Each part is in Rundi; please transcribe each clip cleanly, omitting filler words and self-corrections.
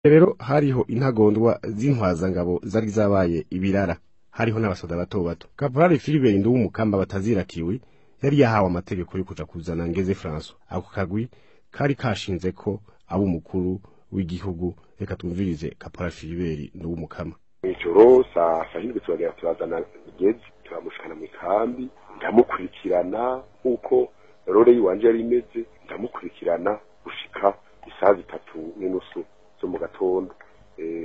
rero hariho intagondwa z'intwazangabo zari zabaye ibirara, hariho n'abasoda bato bato. Cpl Philibert Nduwumukama batazira Kiwi yari yahawe amategeko yo kuja kuzana Ngeze François. Ako kagwi kari kashinze ko abo umukuru w'igihugu. Reka tumvirize Cpl Philibert Nduwumukama. Ijoro saa 7 turagera turazana Ngeze turamushikana mu kambi, ndamukurikirana uko role yiwanje yari imeze, ndamukurikirana gushika isaha 3:30 zo mu gatondo.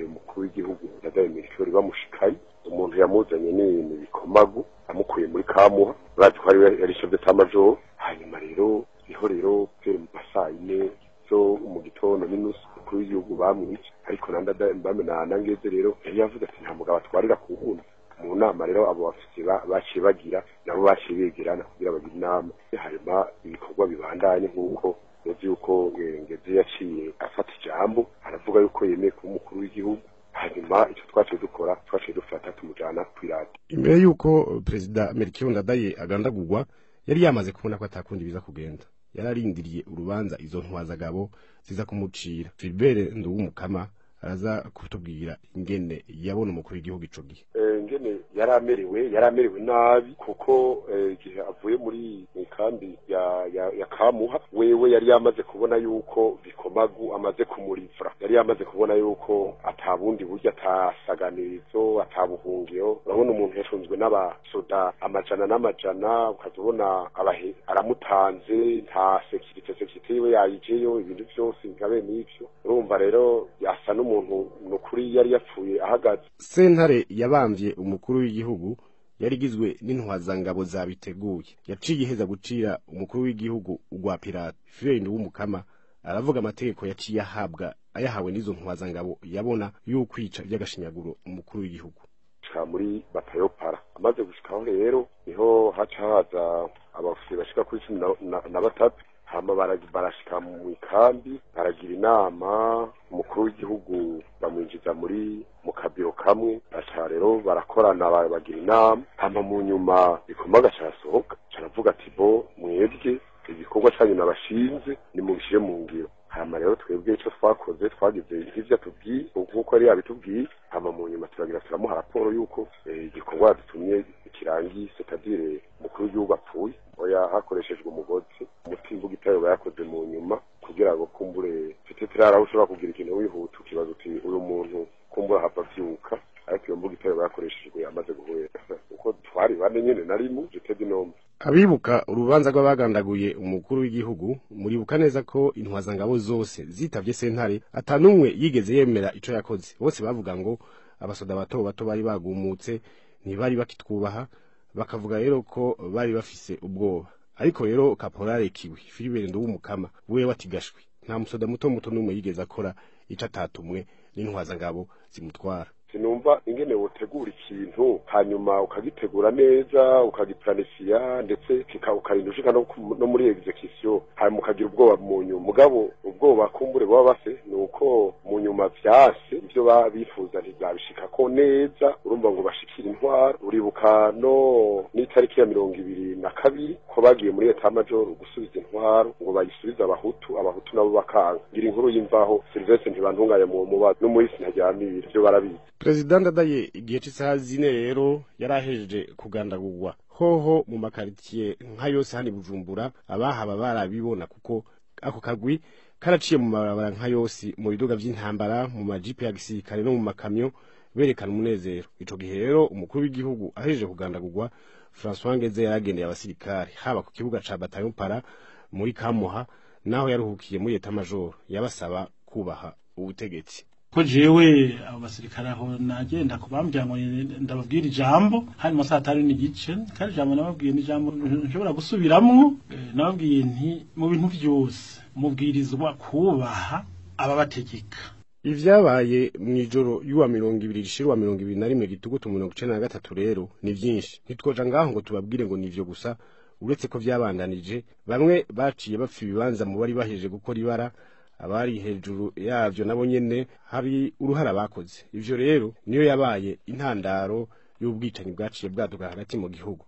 Umukuru w'igihugu Ndadaye Melchior bamushikaye, umuntu yamuzanye ni bikomagu amukuye muri Kamuha, bazi ko yari chef d'état major. Hanyuma rero rero mu pasayine zo mu gitondo n'inus umukuru w'igihugu bamwica, ariko Ndadaye na Ngeze rero yari yavuze ati nta mugabo atwarira ku nkunda. Mu nama rero abo bafite baciye bagira nabo baciye begerana kugira bagira inama, hanyuma ibikorwa bibandanye nk'uko uzi yuko Ngeze yaciye afata ijambo aravuga yuko yemeye kuba umukuru w'igihugu. Hanyuma icyo twaciye dukora twaciye dufata tumujana kwiradi. Imbere yuko Perezida Melchior Ndadaye agandagurwa yari yamaze kubona ko atakundi biza kugenda, yararindiriye urubanza izo ntwazagabo ziza kumucira. Philibert Nduwumukama araza kutubwira ingene yabona umukuru w'igihugu ico gihe. Ingene yaramerewe nabi kuko igihe avuye muri kambi ya Kamuha, wewe yari yamaze kubona yuko bikomagu amaze kumurivra, yari yamaze kubona yuko atabundi buryo atasaganirizo atabuhungiro. Urabona umuntu yashunzwe n'abasoda amajana n'amajana, ukazobona aramutanze nta security yiwe yayijeyo, ibintu byose nkabe n'ivyo. Urumva rero yasa n'umuntu nukuri yari yapfuye ahagaze. Sentare yabamvye umukuru w'igihugu yarigizwe n'intwazangabo zabiteguye, yaciye iheza gucira umukuru w'igihugu ugwa pirate. Philibert Nduwumukama aravuga amategeko yaciye ayahawe n'izo ntwazangabo yabona y'ukwica by'agashinyaguro umukuru w'igihugu. Muri batayopara amaze gushikaho rero niho haza abafisi bashika kuri 13, hama barashika mu kambi baragira inama. Umukuru w'igihugu bamwinjiza mu kabiro kamwe, acha rero barakorana bagira inama. Hama mu nyuma bikomaga cyasohoka caravuga ati bo mwebwe ibikorwa cyanyu nabashinze ni mubishire mu ngiro. Hama rero twebwe icyo twakoze twagize ivyo tubwiye nkuko ari yabitubwiye. Hama mu nyuma turagira turamuha raporo yuko igikorwa dutumye kirangi, c'est-à-dire umukuru w'igihugu apfuye. Oya hakoreshejwe umugozi umutimbu gitayo yakoze mu nyuma kugira ngo kumbure fitetrara ushobora kugira ikintu wihuta ukibaza uti uyu muntu kumbura hava vyuka, ariko iyo mbuga itayo yakoreshejwe amaze guhwera uko twari bane nyene narimu jete dinombe. Abibuka urubanza rw'abagandaguye umukuru w'igihugu muribuka neza ko intwazangabo zose zitavye sentare atanumwe yigeze yemera ico yakoze. Bose bavuga ngo abasoda bato bato bari bagumutse, ntibari bakitwubaha, bakavuga rero ko bari bafise ubwoba. Ariko rero Cpl Kiwi Philibert Nduwumukama wewe watigashwe, nta musoda muto numwe yigeze akora ico atatumwe n'intwazangabo zimutwara. Sinumva ingene wotegura ikintu hanyuma ukagitegura neza ukagiplanifia ndetse ukarinda ushika no muri execution, hanyuma ukagira ubwoba mu nyuma. Mugabo ubwoba kumbure baba base nuko mu nyuma vyase ivyo babifuza ntizabishika ko neza. Urumva ngo bashikira intwaro. Uribuka no n'itariki ya 22 ko bagiye muri etat major gusubiza intwaro ngo bayisubiza abahutu nabo bakanga. Ngira inkuru y'imvaho Sylvestre ntibantunganya mu mubazo no muri sinajyamira ivyo barabizi. Perezida Ndadaye igihe cy'isaha 4 rero yarahejeje kugandagurwa. Hoho mu makaritiye nka yose hani Bujumbura abahaba barabibona kuko ako kagwi karaciye mu mabarabara nka yose, mu biduga by'intambara, mu majipe ya gisirikare no mu makamyo, berekana umunezero. Ico gihe rero umukuru w'igihugu ahejeje kugandagurwa, François Ngeze yaragendeye abasirikare haba ku kibuga ca Batayopara muri Kamuha, naho yaruhukiye muri etat major yabasaba kubaha ubutegetsi. Ko jewe abo basirikare aho nagenda kubambya ngo ndababwira ijambo hanyuma saa 5:30 kandi ijambo nababwiye ni jambo nshobora gusubiramwo. Nababwiye nti mu bintu byose mubwirizwa kubaha ababategeka. Ivyabaye mwijoro y'uwa 2021 gitugutu 1993 rero ni vyinshi, ntitwoja ngaho ngo tubabwire ngo nivyo gusa, uretse ko vyabandanije. Bamwe baciye bapfa ibibanza mu bari baheje gukora ibara, abari hejuru yavyo nabo nyene hari uruhara bakoze. Ivyo rero niyo yabaye intandaro y'ubwicanyi bwaciye bwaduka hagati mu gihugu.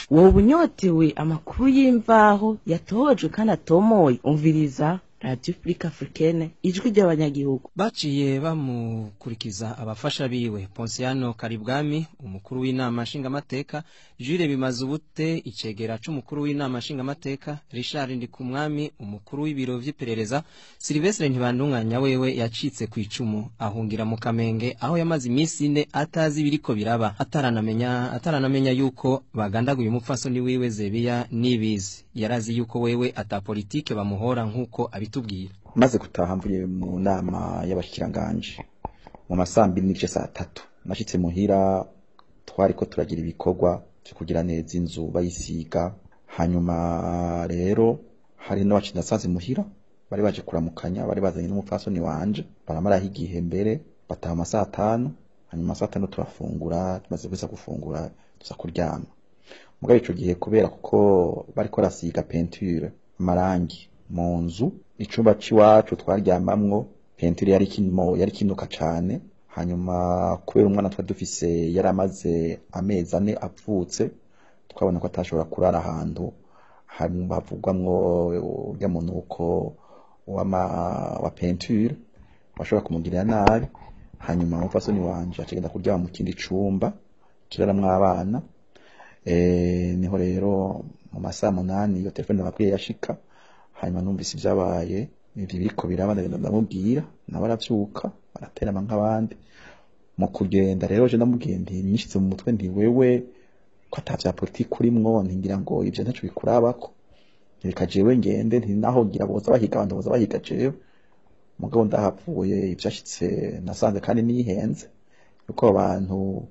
Wowe bunyotewe amakuru y'imvaho yatohojwe kandi atomoye, umviriza Radio Afrique Africaine ijwi ry'abanyagihugu. Baciye bamukurikiza abafasha biwe Ponsiano Karibwami umukuru w'inama nshingamateka, Jules Bimazubute icegera c'umukuru w'inama nshingamateka, Richard Ndikumwami umukuru w'ibiro vy'iperereza, Sylvestre Ntibandunganya wewe yacitse ku icumu ahungira mu Kamenge aho yamaze imisi 4 atazi biriko biraba ataranamenya yuko bagandaguye umupfasoni wiwe Zebiya Nibizi. Yarazi yuko wewe ata politike bamuhora nkuko abitubwira. Maze gutaha mvuye mu nama y'abashikiranganje mu masambi n'igice saa 3 nashitse muhira twariko turagira ibikorwa cyo kugira neza inzu bayisiga. Hanyuma rero hari n'abacinda sazi muhira bari baje kuramukanya, bari bazanye n'umupfasoni wanje, baramara igihe mbere bataha ama saa 5. Hanyuma saa 5 turafungura, tumaze gusa gufungura tuza kuryama. Mugabe ico gihe kubera kuko bariko rasiga peinture marangi mu nzu, icumba ciwacu twaryamamwo peinture yari kinuka cane. Hanyuma kubera umwana twari dufise yaramaze amezi 4 apfutse, twabona ko atashobora kurara ahantu hanyuma bavugwamwo urya munuko wa peinture washobora kumugirira nabi. Hanyuma umupfasoni wanje acagenda kuryama mu kindi cumba kiraramwo abana. Niho rero mu masaha 8 iyo telefone nababwiye yashika. Hanyuma numvise ibyabaye ibyo biriko birabana ndamubwira nabaravyuka baraterama nk'abandi. Mu kugenda rero je ndamubwiye ndi nyishitse mu mutwe ndi wewe ko atavya politiki urimwo, ntingira ngo ivyo ntaco bikurabako, reka jewe ngende nti naho ngira boza bahiga abantu boza bahiga jewe. Mugabo ndahapfuye ivyashitse nasanze kandi nihenze yuko abantu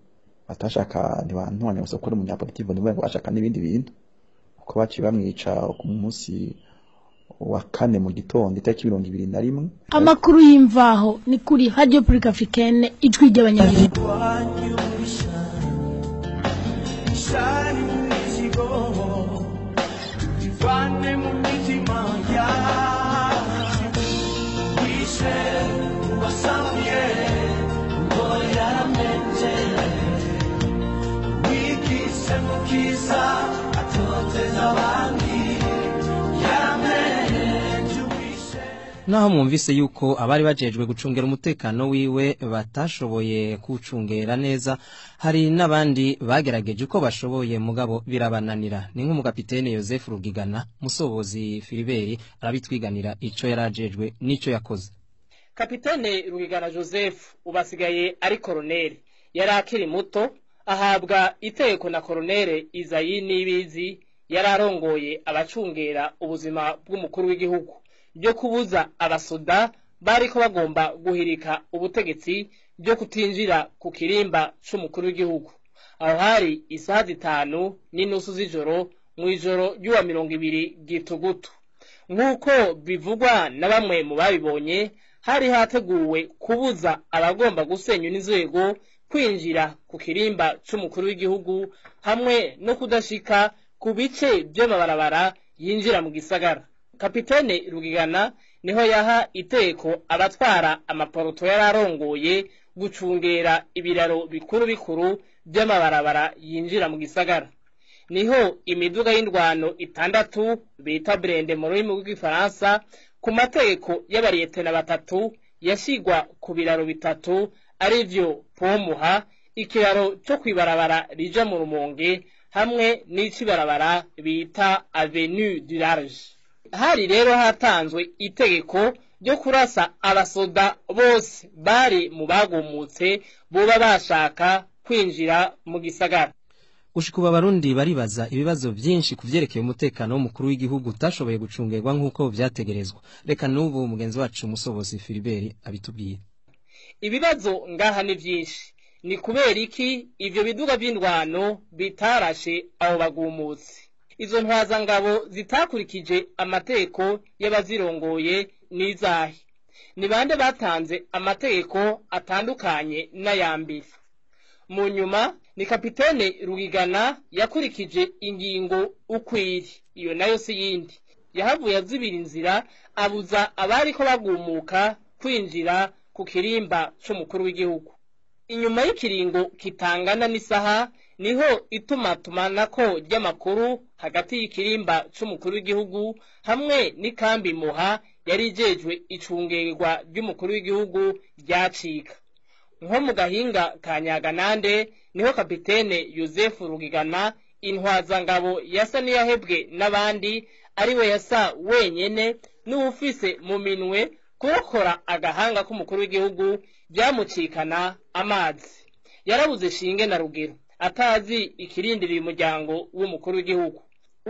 batashaka ntibantwanya gusa ko umunyapolitiki ngo bashaka n'ibindi bintu, uko baci bamwica ku munsi wa 4 mu gitondo itariki 21. Amakuru y'imvaho ni kuri Radio Afrique Africaine ijwi ry'abanyagihugu. Naho mwumvise yuko abari bajejwe gucungera umutekano wiwe batashoboye kucungera neza, hari nabandi bagerageje uko bashoboye mugabo birabananira. Ni nk'umukapitene Joseph Rugigana, Musobozi Philibert arabitwiganira ico yarajejwe nico yakoze. Kapitene Rugigana Joseph ubasigaye ari koroneli, yari akiri muto ahabwa iteko na koroneli Izayi Nibizi yararongoye abacungera ubuzima bw'umukuru w'igihugu byo kubuza abasoda bariko bagomba guhirika ubutegetsi byo kutinjira ku kirimba c'umukuru w'igihugu. Aho hari isaha 5:30 z'ijoro mu ijoro ry'uwa 20 Gitugutu. Nk'uko bivugwa na bamwe mu babibonye, hari hateguwe kubuza abagomba gusenya inzego kwinjira ku kirimba c'umukuru w'igihugu hamwe no kudashika ku bice by'amabarabara yinjira mu gisagara. Kapitene Rugigana niho yaha iteko abatwara amaporoto yararongoye gucungera ibiraro bikuru by'amabarabara yinjira mu gisagara. Niho imiduga y'indwano 6 bita brende mu rurimi rw'igifaransa ku mategeko y'abariyetena 3 yashigwa ku biraro 3 arivyo Pomuha, ikiraro cyo kwibarabara rija mu Rumonge hamwe n'icibarabara bita Avenue du Large. Hari rero hatanzwe itegeko ryo kurasa abasoda bose bari mu bagumutse boba bashaka kwinjira mu gisagara. Gushikuba Barundi baribaza ibibazo byinshi kuvyerekeye umutekano w'umukuru w'igihugu utashoboye gucungerwa nkuko vyategerezwa. Reka nubu mugenzi wacu Musobozi Philibert abitubwiye. Ibibazo ngaha ni byinshi. Ni kubera iki ivyo biduga by'indwano bitarashe abo bagumutse? Izo ntwazangabo zitakurikije amategeko y'abazirongoye n'izahe? Ni bande batanze amategeko atandukanye n'ayambere? Mu nyuma ni kapitene Rugigana yakurikije ingingo ukwiri, iyo nayo si yindi. Yahavuye azibira inzira abuza abari ko bagumuka kwinjira ku kirimba c'umukuru w'igihugu. Inyuma y'ikiringo kitangana n'isaha niho itumatumanako ry'amakuru hagati y'ikirimba c'umukuru w'igihugu hamwe n'ikambi Muha yari ijejwe icungerwa ry'umukuru w'igihugu ryacika. Nko mu gahinga ka Nyaganande niho kapitene Yozefu Rugigana intwazangabo yasa niyahebwe n'abandi ariwe yasa wenyene n'ufise mu minwe kurokora agahanga k'umukuru w'igihugu byamucikana amazi. Yarabuze shinge na rugero atazi ikirindiriye umuryango w'umukuru w'igihugu.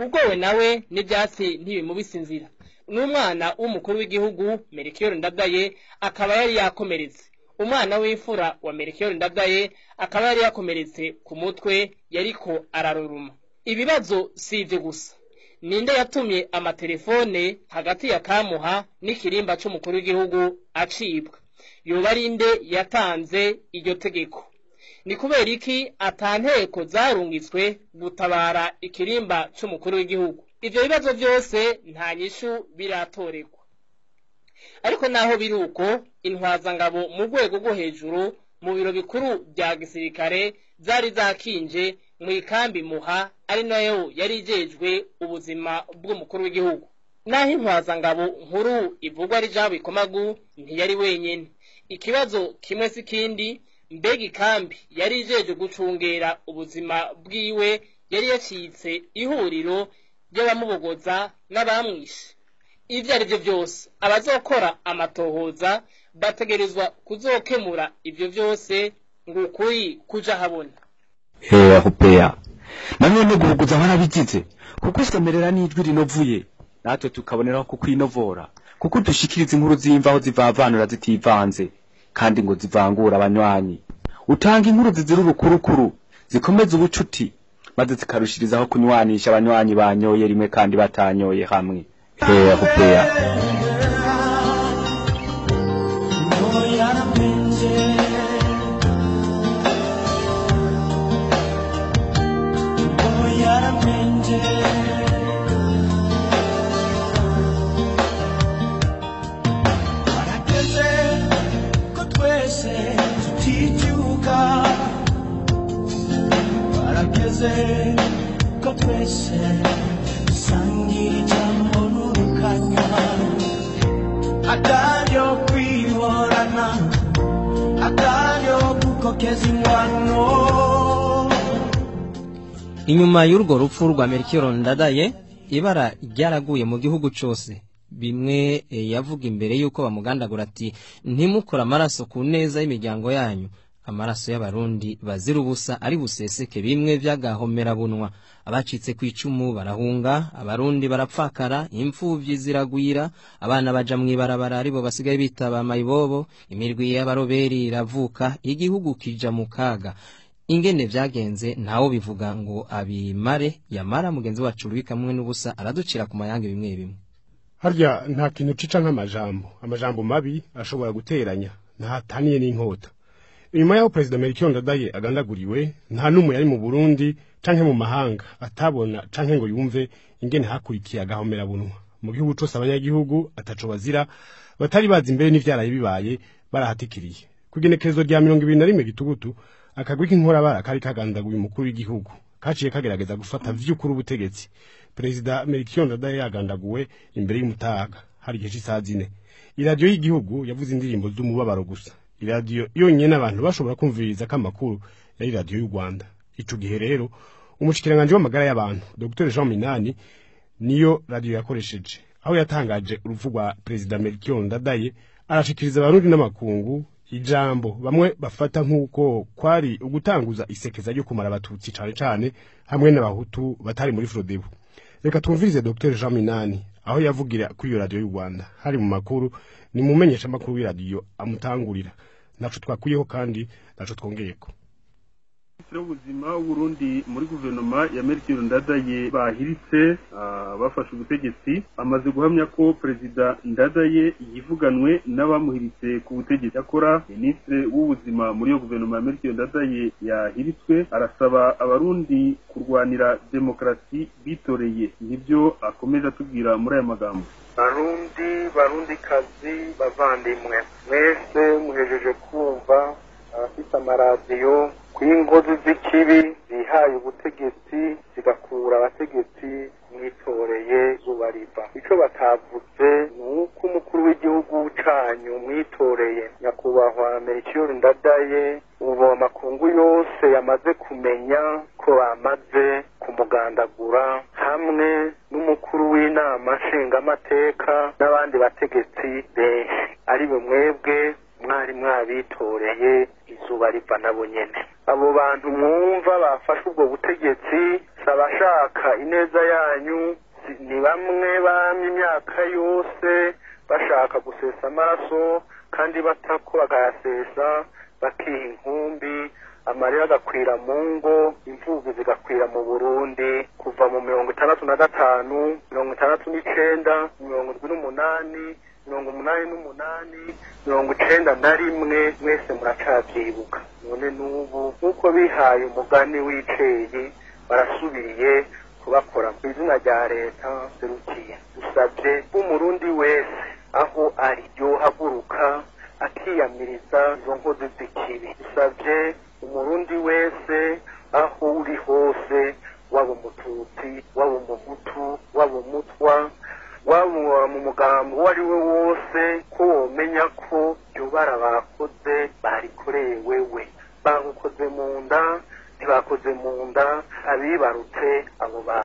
Ubwowe nawe n'ibyatsi ntibimubisinzira. N'umwana w'umukuru w'igihugu Melchior Ndadaye akaba yari yakomeretse. Umwana w'imfura wa Melchior Ndadaye akaba yari yakomeretse ku mutwe yariko araruruma. Ibibazo si ivyo gusa. Ninde yatumye amatelefone hagati ya Kamuha n'ikirimba c'umukuru w'igihugu acibwa? Yoba ari nde yatanze iryo tegeko? Ni kubera iki atanteko zarungitswe gutabara ikirimba c'umukuru w'igihugu? Ivyo bibazo byose nta nyishu biratoregwa. Ariko naho biruko intwazangabo mu rwego rwo hejuru mu biro bikuru bya gisirikare zari zakinje mu ikambi Muha ari nayo yari ijejwe ubuzima bw'umukuru w'igihugu. Naho intwazangabo nkuru ivugwa ari Jean Bikomagu ntiyari wenyene. Ikibazo kimwe sikindi, mbega ikambi yari ijeje gucungera ubuzima bwiwe yari yacitse ihuriro ry'abamubogoza n'abamwishe. Ivyo ari byo byose abazokora amatohoza bategerezwa kuzokemura ivyo byose ngo ukuri kuja habona. Hupea nanone guhuguza barabigize kuko isomerera n'ijwi rinovuye natwe tukaboneraho kukwinovora kuko dushikiriza inkuru zimvaho zivavanura zitivanze kandi ngo zivangura abanywanyi. Utanga inkuru zizira urukurukuru zikomeza ubucuti maze zikarushirizaho kunywanisha abanywanyi banyoye rimwe kandi batanyoye hamwe. Hupea Inyuma y'urwo rupfu rwa Melchior Ndadaye ibara ryaraguye mu gihugu cyose. Bimwe yavuga imbere yuko bamugandagura ati ntimukora amaraso ku neza y'imiryango yanyu. Amaraso y'abarundi bazira ubusa ari buseseke. Bimwe byagahomera bunwa. Abacitse ku icumu barahunga, abarundi barapfakara, imfuvyi ziragwira, abana baja mwibarabara aribo basigaye bitaba mayibobo, imirwi y'abaroberi iravuka, igihugu kija mu kaga. Ingene vyagenze ntawo bivuga ngo abimare, yamara mugenzi wacu Rubika mwe n'ubusa araducira ku mayange bimwe bimwe. Harya nta kintu cica nk'amajambo mabi ashobora guteranya ntataniye n'inkota. Inyuma yaho President Melchior Ndadaye agandaguriwe nta numwe yari mu Burundi canke mu mahanga atabona canke ngo yumve ingene hakurikiye agahomera bunwa. Mu gihugu cyose abanyagihugu ataco bazira batari bazi imbere n'ivyaraye bibaye barahatikiriye. Kugenekerezo rya 21 Gitugutu akagwi k'inkorabara kari kagandaguye umukuru w'igihugu kaciye kagerageza gufata vy'ukuri ubutegetsi. President Melchior Ndadaye yagandaguwe imbere y'umutaga hari igihe cy'isaha 4. Iradio y'igihugu yavuze indirimbo z'umubabaro gusa. Iradio yonyene abantu bashobora kumviriza kamakuru ya iradio y'u Rwanda. Ico gihe rero umushikiranganje w'amagara y'abantu Dr Jean Minani niyo radio yakoresheje aho yatangaje urupfu rwa President Melchior Ndadaye arashikiriza abarundi n'amakungu ijambo bamwe bafata nk'uko kwari ugutanguza isekeza ryo kumara abatutsi cane hamwe n'abahutu batari muri Frodebu. Reka twumvirize Dr Jean Minani aho yavugira kuri iyo radio y'u Rwanda hari mu makuru ni mumenyesha makuru w'iradio amutangurira naco twakuyeho kandi naco twongeyeko. Ubuzima w'Uburundi muri guverinoma ya Melchior Ndadaye bahiritse bafashe ubutegetsi amaze guhamya ko President Ndadaye yivuganwe n'abamuhiritse ku butegetsi. Akora ministre w'ubuzima muri yo guverinoma ya Melchior Ndadaye yahiritswe arasaba abarundi kurwanira demokrasi bitoreye. Nibyo akomeza atubwira muri aya magambo. Barundi kazi bavandimwe mwese muhejeje kumva abafite amaradiyo kw'ingozi z'ikibi zihaye ubutegetsi zigakura abategetsi mwitoreye ubariva. Ico batavuze nuko umukuru Melchior Ndadaye ubu amakungu yose yamaze kumenya ko bamaze kumugandagura hamwe n'umukuru w'inama nshingamateka n'abandi bategetsi benshi ari bo mwebwe mwari mwabitoreye izuba riva nabo nyene. Abo bantu mwumva bafashe ubwo butegetsi sabashaka ineza yanyu, ni bamwe bamye imyaka yose bashaka gusesa amaraso kandi batako bagayasesa bakiha inkumbi, amarira agakwira mu ngo, imvubu zigakwira mu Burundi kuva mu 65, 69, 78, 88, 91 mwese muracavyibuka. None n'ubu nk'uko bihaye umugani w'iceye barasubiriye kubakora mu izina rya leta serukiye. Dusabye umurundi wese aho ari yohaguruka akiyamiriza izo nkozi z'ikibi. Dusabye umurundi wese aho uri hose, waba umututsi, waba umuhutu, waba umutwa, waba mu mugambo uwo ari we wose, ko womenya ko iryo bara bakoze barikoreye wewe. Bagukoze mu nda, ntibakoze mu nda abibarutse abo bantu.